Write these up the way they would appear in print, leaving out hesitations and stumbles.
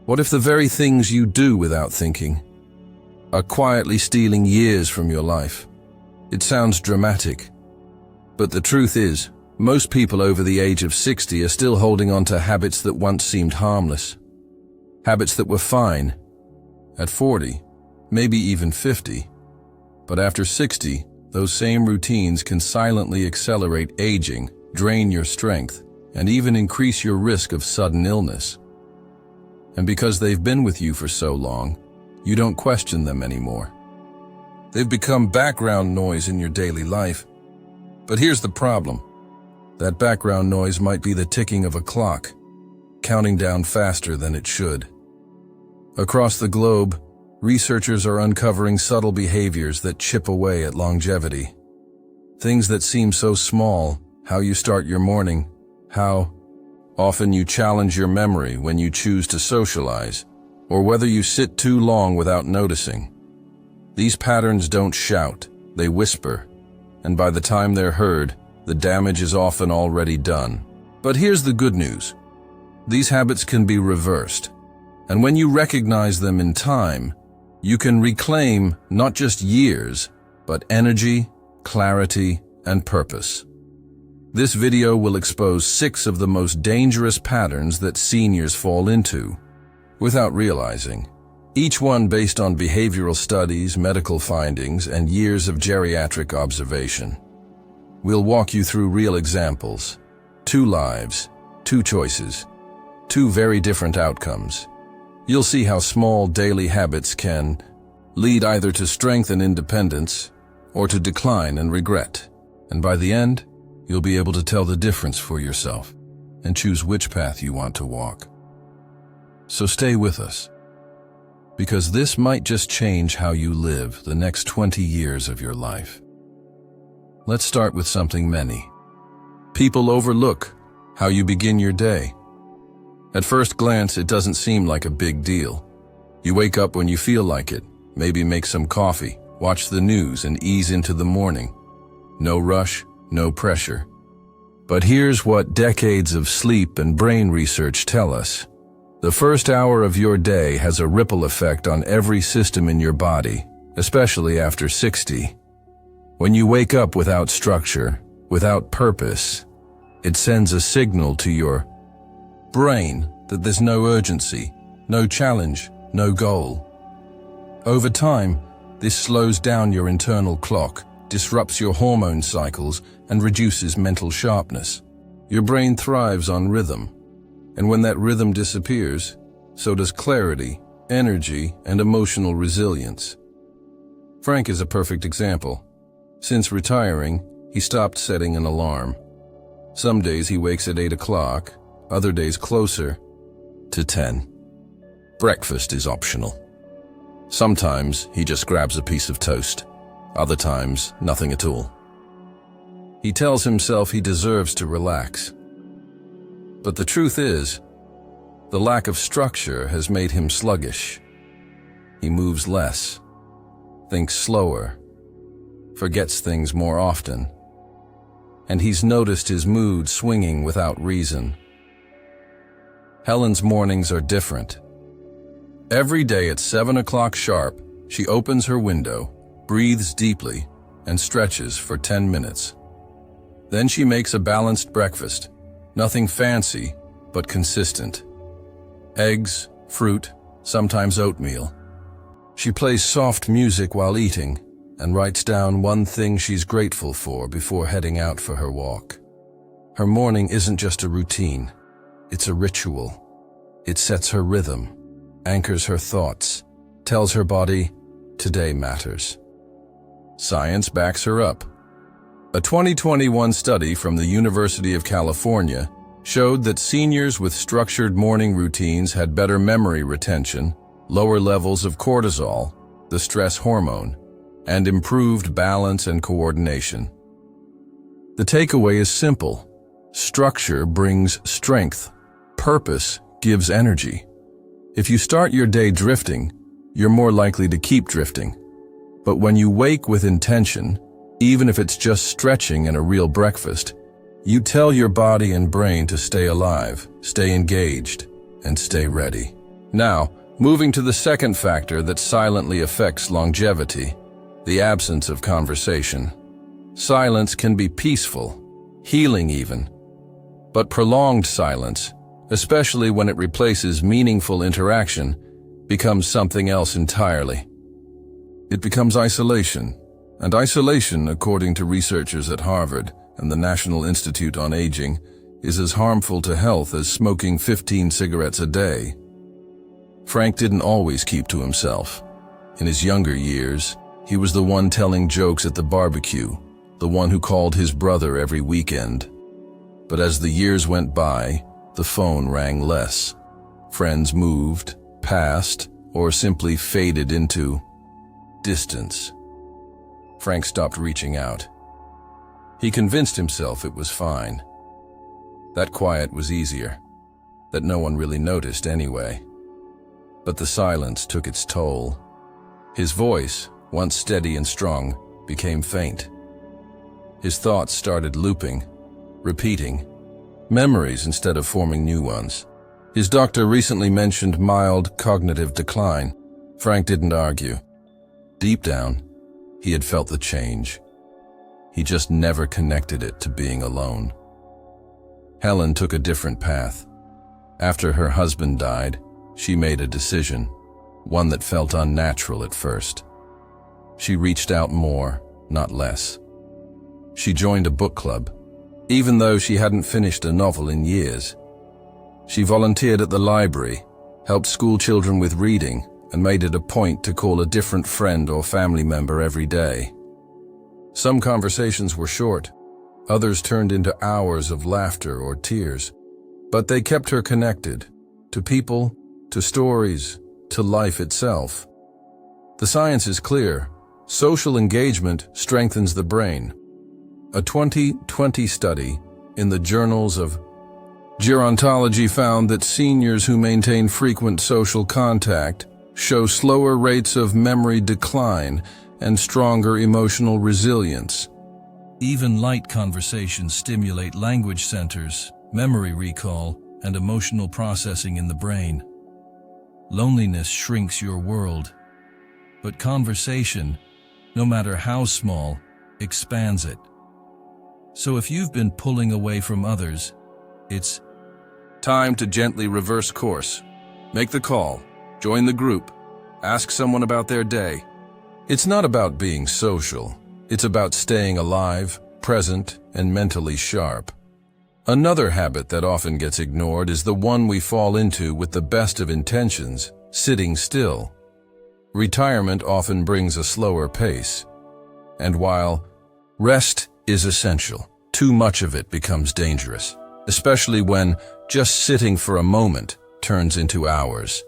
What if the very things you do without thinking are quietly stealing years from your life? It sounds dramatic, but the truth is, most people over the age of 60 are still holding on to habits that once seemed harmless. Habits that were fine at 40, maybe even 50. But after 60, those same routines can silently accelerate aging, drain your strength, and even increase your risk of sudden illness. And because they've been with you for so long, you don't question them anymore. They've become background noise in your daily life. But here's the problem. That background noise might be the ticking of a clock, counting down faster than it should. Across the globe, researchers are uncovering subtle behaviors that chip away at longevity. Things that seem so small, how you start your morning, how often you challenge your memory when you choose to socialize, or whether you sit too long without noticing. These patterns don't shout, they whisper, and by the time they're heard, the damage is often already done. But here's the good news. These habits can be reversed, and when you recognize them in time, you can reclaim not just years, but energy, clarity, and purpose. This video will expose 6 of the most dangerous patterns that seniors fall into, without realizing, each one based on behavioral studies, medical findings, and years of geriatric observation. We'll walk you through real examples, 2 lives, 2 choices, 2 very different outcomes. You'll see how small daily habits can lead either to strength and independence or to decline and regret. And by the end, you'll be able to tell the difference for yourself and choose which path you want to walk. So stay with us, because this might just change how you live the next 20 years of your life. Let's start with something many people overlook: how you begin your day. At first glance, it doesn't seem like a big deal. You wake up when you feel like it, maybe make some coffee, watch the news, and ease into the morning. No rush, no pressure. But here's what decades of sleep and brain research tell us. The first hour of your day has a ripple effect on every system in your body, especially after 60. When you wake up without structure, without purpose, it sends a signal to your brain that there's no urgency, no challenge, no goal. Over time, this slows down your internal clock, disrupts your hormone cycles, and reduces mental sharpness. Your brain thrives on rhythm, and when that rhythm disappears, so does clarity, energy, and emotional resilience. Frank is a perfect example. Since retiring, he stopped setting an alarm. Some days he wakes at 8 o'clock, other days closer to 10. Breakfast is optional. Sometimes he just grabs a piece of toast. Other times, nothing at all. He tells himself he deserves to relax. But the truth is, the lack of structure has made him sluggish. He moves less, thinks slower, forgets things more often, and he's noticed his mood swinging without reason. Helen's mornings are different. Every day at 7 o'clock sharp, she opens her window, breathes deeply, and stretches for 10 minutes. Then she makes a balanced breakfast, nothing fancy, but consistent. Eggs, fruit, sometimes oatmeal. She plays soft music while eating and writes down one thing she's grateful for before heading out for her walk. Her morning isn't just a routine, it's a ritual. It sets her rhythm, anchors her thoughts, tells her body, today matters. Science backs her up. A 2021 study from the University of California showed that seniors with structured morning routines had better memory retention, lower levels of cortisol, the stress hormone, and improved balance and coordination. The takeaway is simple. Structure brings strength. Purpose gives energy. If you start your day drifting, you're more likely to keep drifting. But when you wake with intention, even if it's just stretching and a real breakfast, you tell your body and brain to stay alive, stay engaged, and stay ready. Now, moving to the second factor that silently affects longevity, the absence of conversation. Silence can be peaceful, healing even, but prolonged silence, especially when it replaces meaningful interaction, becomes something else entirely. It becomes isolation, and isolation, according to researchers at Harvard and the National Institute on Aging, is as harmful to health as smoking 15 cigarettes a day. Frank didn't always keep to himself. In his younger years, he was the one telling jokes at the barbecue, the one who called his brother every weekend. But as the years went by, the phone rang less. Friends moved, passed, or simply faded into distance. Frank stopped reaching out. He convinced himself it was fine. That quiet was easier, that no one really noticed anyway. But the silence took its toll. His voice, once steady and strong, became faint. His thoughts started looping, repeating, memories instead of forming new ones. His doctor recently mentioned mild cognitive decline. Frank didn't argue. Deep down, he had felt the change. He just never connected it to being alone. Helen took a different path. After her husband died, she made a decision, one that felt unnatural at first. She reached out more, not less. She joined a book club, even though she hadn't finished a novel in years. She volunteered at the library, helped school children with reading, and made it a point to call a different friend or family member every day. Some conversations were short, others turned into hours of laughter or tears, but they kept her connected to people, to stories, to life itself. The science is clear. Social engagement strengthens the brain. A 2020 study in the journals of gerontology found that seniors who maintain frequent social contact show slower rates of memory decline and stronger emotional resilience. Even light conversations stimulate language centers, memory recall, and emotional processing in the brain. Loneliness shrinks your world, but conversation, no matter how small, expands it. So if you've been pulling away from others, it's time to gently reverse course. Make the call, join the group, ask someone about their day. It's not about being social. It's about staying alive, present, and mentally sharp. Another habit that often gets ignored is the one we fall into with the best of intentions, sitting still. Retirement often brings a slower pace. And while rest is essential, too much of it becomes dangerous, especially when just sitting for a moment turns into hours.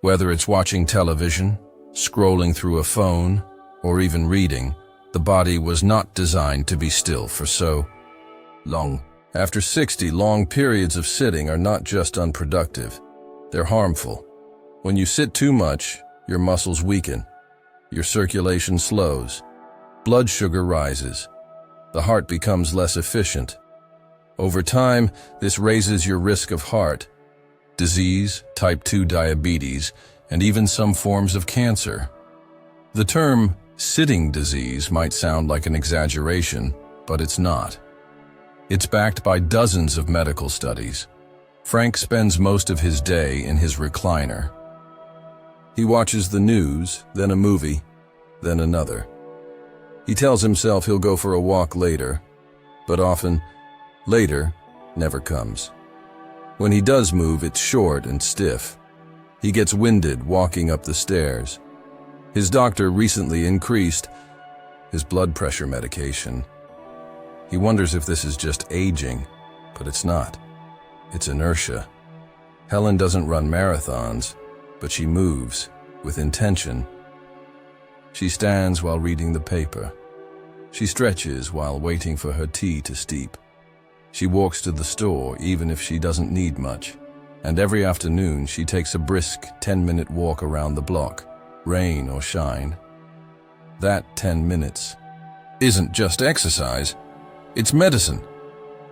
Whether it's watching television, scrolling through a phone, or even reading, the body was not designed to be still for so long. After 60, long periods of sitting are not just unproductive, they're harmful. When you sit too much, your muscles weaken, your circulation slows, blood sugar rises, the heart becomes less efficient. Over time, this raises your risk of heart disease, type 2 diabetes, and even some forms of cancer. The term sitting disease might sound like an exaggeration, but it's not. It's backed by dozens of medical studies. Frank spends most of his day in his recliner. He watches the news, then a movie, then another. He tells himself he'll go for a walk later, but often, later never comes. When he does move, it's short and stiff. He gets winded walking up the stairs. His doctor recently increased his blood pressure medication. He wonders if this is just aging, but it's not. It's inertia. Helen doesn't run marathons, but she moves with intention. She stands while reading the paper. She stretches while waiting for her tea to steep. She walks to the store even if she doesn't need much. And every afternoon she takes a brisk 10-minute walk around the block, rain or shine. That 10 minutes isn't just exercise. It's medicine.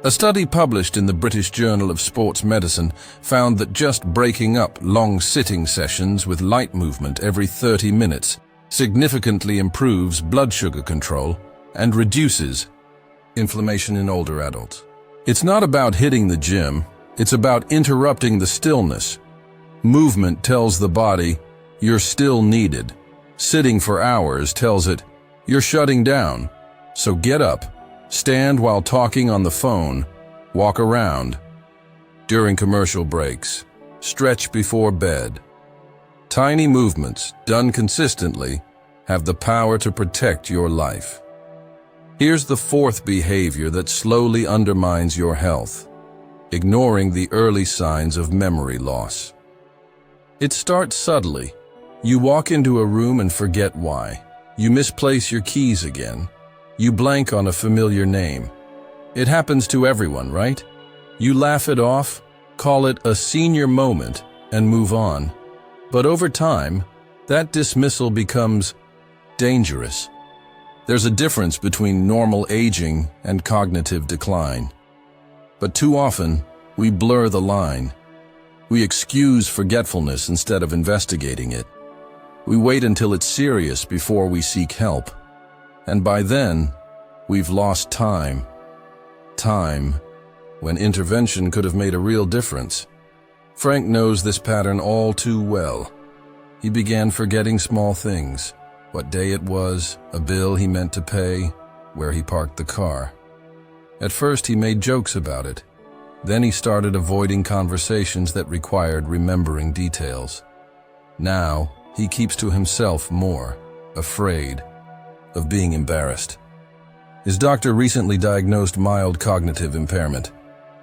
A study published in the British Journal of Sports Medicine found that just breaking up long sitting sessions with light movement every 30 minutes significantly improves blood sugar control and reduces inflammation in older adults. It's not about hitting the gym, it's about interrupting the stillness. Movement tells the body, you're still needed. Sitting for hours tells it, you're shutting down. So get up, stand while talking on the phone, walk around. During commercial breaks, stretch before bed. Tiny movements, done consistently, have the power to protect your life. Here's the fourth behavior that slowly undermines your health: ignoring the early signs of memory loss. It starts subtly. You walk into a room and forget why. You misplace your keys again. You blank on a familiar name. It happens to everyone, right? You laugh it off, call it a senior moment, and move on. But over time, that dismissal becomes dangerous. There's a difference between normal aging and cognitive decline. But too often, we blur the line. We excuse forgetfulness instead of investigating it. We wait until it's serious before we seek help. And by then, we've lost time. Time when intervention could have made a real difference. Frank knows this pattern all too well. He began forgetting small things: what day it was, a bill he meant to pay, where he parked the car. At first he made jokes about it. Then he started avoiding conversations that required remembering details. Now he keeps to himself more, afraid of being embarrassed. His doctor recently diagnosed mild cognitive impairment.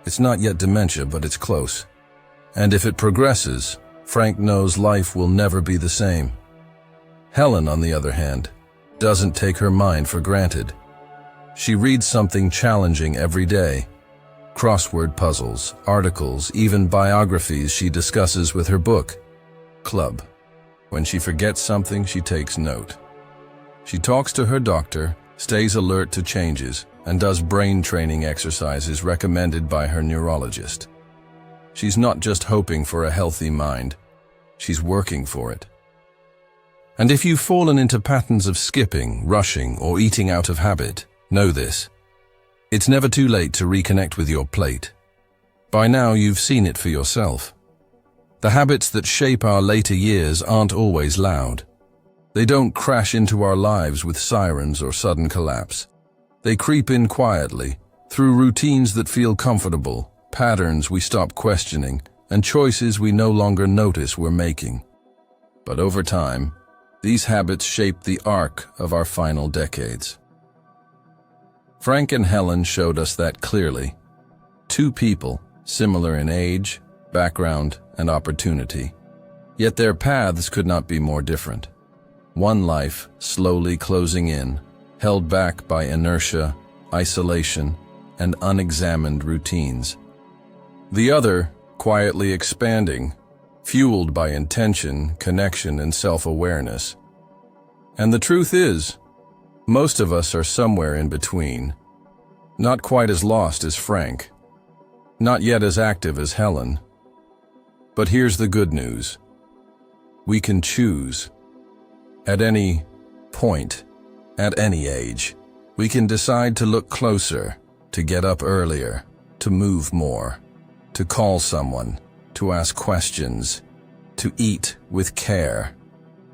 It's not yet dementia, but it's close. And if it progresses, Frank knows life will never be the same. Helen, on the other hand, doesn't take her mind for granted. She reads something challenging every day. Crossword puzzles, articles, even biographies she discusses with her book club. When she forgets something, she takes note. She talks to her doctor, stays alert to changes, and does brain training exercises recommended by her neurologist. She's not just hoping for a healthy mind, she's working for it. And if you've fallen into patterns of skipping, rushing, or eating out of habit, know this: it's never too late to reconnect with your plate. By now you've seen it for yourself. The habits that shape our later years aren't always loud. They don't crash into our lives with sirens or sudden collapse. They creep in quietly, through routines that feel comfortable, patterns we stop questioning, and choices we no longer notice we're making. But over time, these habits shape the arc of our final decades. Frank and Helen showed us that clearly. Two people, similar in age, background, and opportunity. Yet their paths could not be more different. One life slowly closing in, held back by inertia, isolation, and unexamined routines. The other quietly expanding, fueled by intention, connection, and self-awareness. And the truth is, most of us are somewhere in between. Not quite as lost as Frank. Not yet as active as Helen. But here's the good news. We can choose. At any point, at any age, we can decide to look closer, to get up earlier, to move more, to call someone, to ask questions, to eat with care,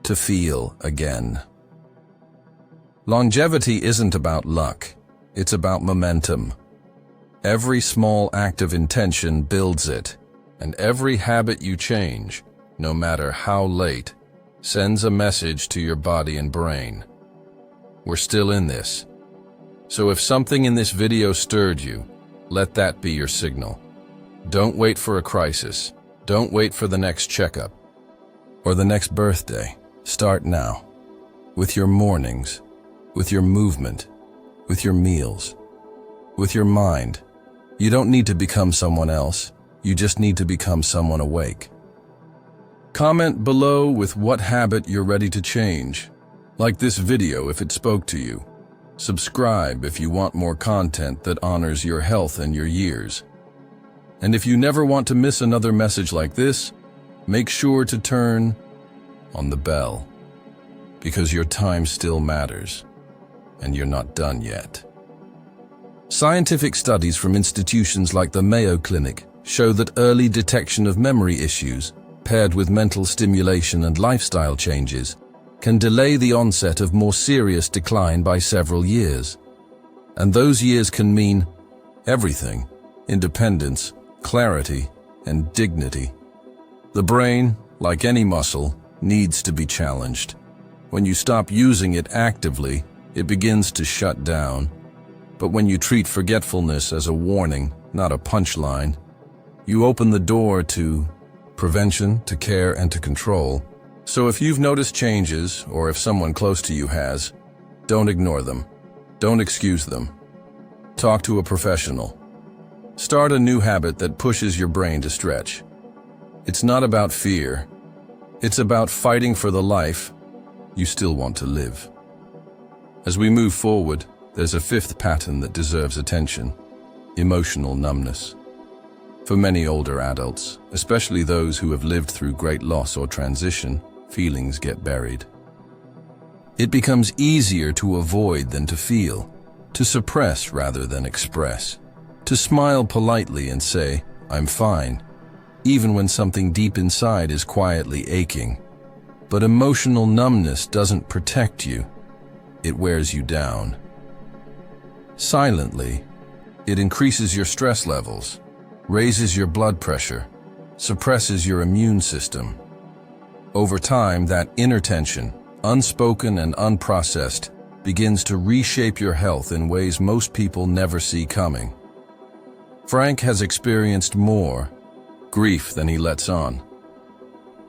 to feel again. Longevity isn't about luck, it's about momentum. Every small act of intention builds it, and every habit you change, no matter how late, sends a message to your body and brain. We're still in this. So if something in this video stirred you, let that be your signal. Don't wait for a crisis. Don't wait for the next checkup or the next birthday. Start now. With your mornings, with your movement, with your meals, with your mind. You don't need to become someone else. You just need to become someone awake. Comment below with what habit you're ready to change. Like this video if it spoke to you. Subscribe if you want more content that honors your health and your years. And if you never want to miss another message like this, make sure to turn on the bell, because your time still matters, and you're not done yet. Scientific studies from institutions like the Mayo Clinic show that early detection of memory issues, paired with mental stimulation and lifestyle changes, can delay the onset of more serious decline by several years. And those years can mean everything: independence, clarity, and dignity. The brain, like any muscle, needs to be challenged. When you stop using it actively, it begins to shut down. But when you treat forgetfulness as a warning, not a punchline, you open the door to prevention, to care, and to control. So if you've noticed changes, or if someone close to you has, don't ignore them. Don't excuse them. Talk to a professional. Start a new habit that pushes your brain to stretch. It's not about fear. It's about fighting for the life you still want to live. As we move forward, there's a fifth pattern that deserves attention: emotional numbness. For many older adults, especially those who have lived through great loss or transition, feelings get buried. It becomes easier to avoid than to feel, to suppress rather than express, to smile politely and say, "I'm fine," even when something deep inside is quietly aching. But emotional numbness doesn't protect you. It wears you down. Silently, it increases your stress levels, raises your blood pressure, suppresses your immune system. Over time, that inner tension, unspoken and unprocessed, begins to reshape your health in ways most people never see coming. Frank has experienced more grief than he lets on.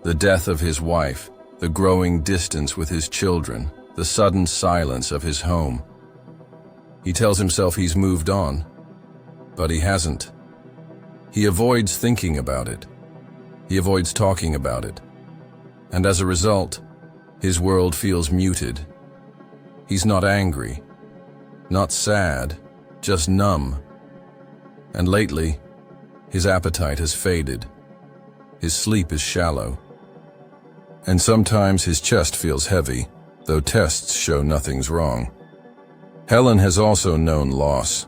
The death of his wife, the growing distance with his children, the sudden silence of his home. He tells himself he's moved on, but he hasn't. He avoids thinking about it. He avoids talking about it. And as a result, his world feels muted. He's not angry, not sad, just numb. And lately, his appetite has faded. His sleep is shallow. And sometimes his chest feels heavy, though tests show nothing's wrong. Helen has also known loss,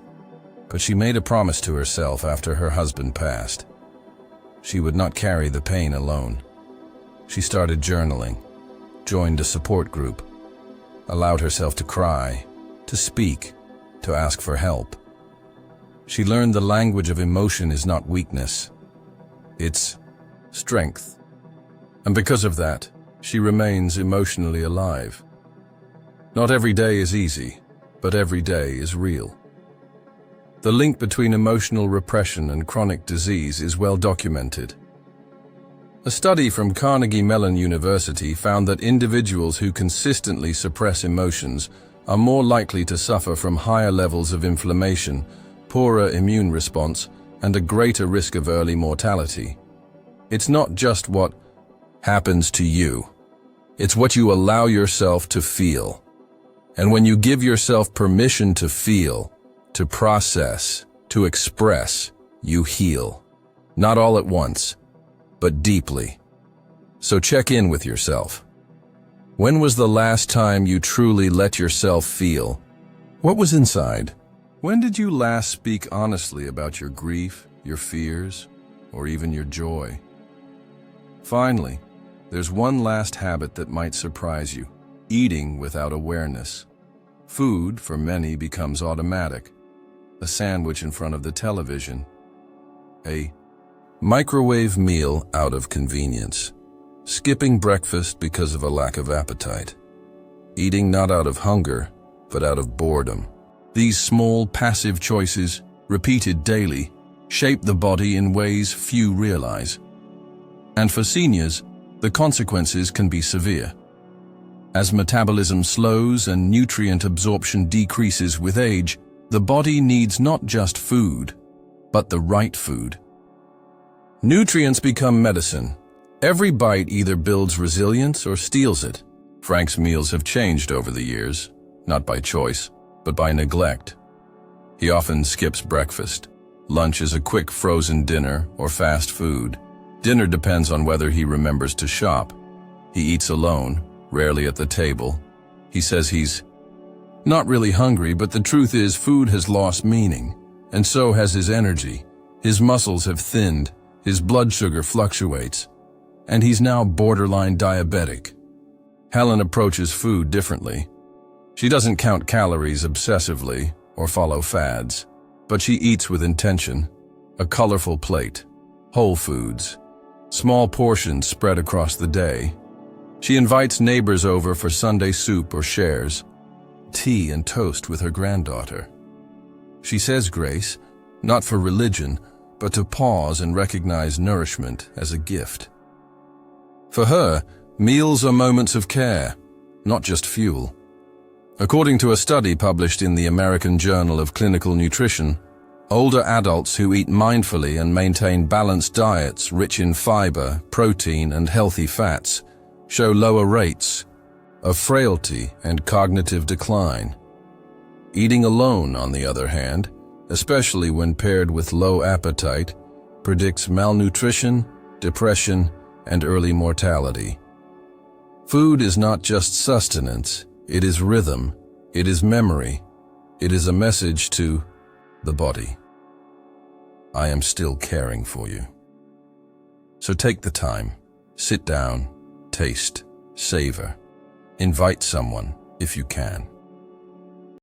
but she made a promise to herself after her husband passed. She would not carry the pain alone. She started journaling, joined a support group, allowed herself to cry, to speak, to ask for help. She learned the language of emotion is not weakness, it's strength. And because of that, she remains emotionally alive. Not every day is easy, but every day is real. The link between emotional repression and chronic disease is well documented. A study from Carnegie Mellon University found that individuals who consistently suppress emotions are more likely to suffer from higher levels of inflammation, poorer immune response, and a greater risk of early mortality. It's not just what happens to you. It's what you allow yourself to feel. And when you give yourself permission to feel, to process, to express, you heal. Not all at once, but deeply. So check in with yourself. When was the last time you truly let yourself feel? What was inside? When did you last speak honestly about your grief, your fears, or even your joy? Finally, there's one last habit that might surprise you: eating without awareness. Food, for many, becomes automatic. A sandwich in front of the television. A microwave meal out of convenience. Skipping breakfast because of a lack of appetite. Eating not out of hunger, but out of boredom. These small, passive choices, repeated daily, shape the body in ways few realize. And for seniors, the consequences can be severe. As metabolism slows and nutrient absorption decreases with age, the body needs not just food, but the right food. Nutrients become medicine. Every bite either builds resilience or steals it. Frank's meals have changed over the years, not by choice, but by neglect. He often skips breakfast. Lunch is a quick frozen dinner or fast food. Dinner depends on whether he remembers to shop. He eats alone, rarely at the table. He says he's not really hungry, but the truth is food has lost meaning, and so has his energy. His muscles have thinned, his blood sugar fluctuates, and he's now borderline diabetic. Helen approaches food differently. She doesn't count calories obsessively or follow fads, but she eats with intention. A colorful plate, whole foods, small portions spread across the day. She invites neighbors over for Sunday soup or shares tea and toast with her granddaughter. She says grace, not for religion, but to pause and recognize nourishment as a gift. For her, meals are moments of care, not just fuel. According to a study published in the American Journal of Clinical Nutrition, older adults who eat mindfully and maintain balanced diets rich in fiber, protein, and healthy fats show lower rates of frailty and cognitive decline. Eating alone, on the other hand, especially when paired with low appetite, predicts malnutrition, depression, and early mortality. Food is not just sustenance, it is rhythm, it is memory, it is a message to the body. I am still caring for you. So take the time, sit down, taste, savor. Invite someone if you can.